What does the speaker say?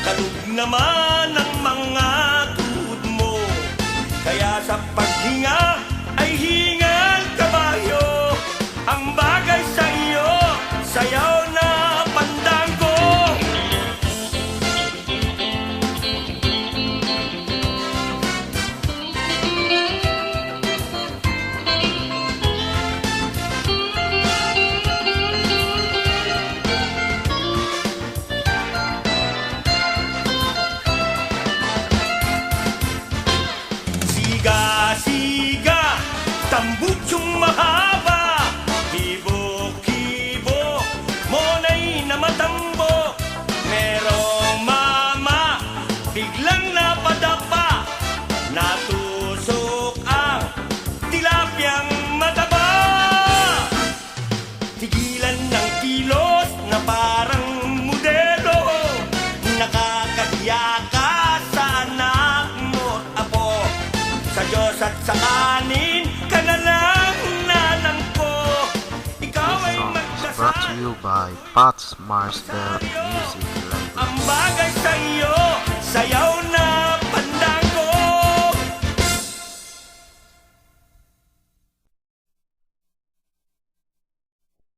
kalug naman ang mga tuhod mo. Kaya sa paghinga ay hingal kabayo. Ang bagay sa iyo, sayaw na pandango. Siga-siga, tambukyong mahaba, kibo-kibo, monay na matambo. Merong mama, biglang napadapa, natusok ang tilapyang mataba. Tigilan ng kilos na parang modelo, nakakahiya ka sa anak mo't apo. Sa Diyos at sa kanin ka na lang nanang ko. Ikaw ay This song is magdasal. brought to you by Pat's Marsdale Music Library. Ang bagay sa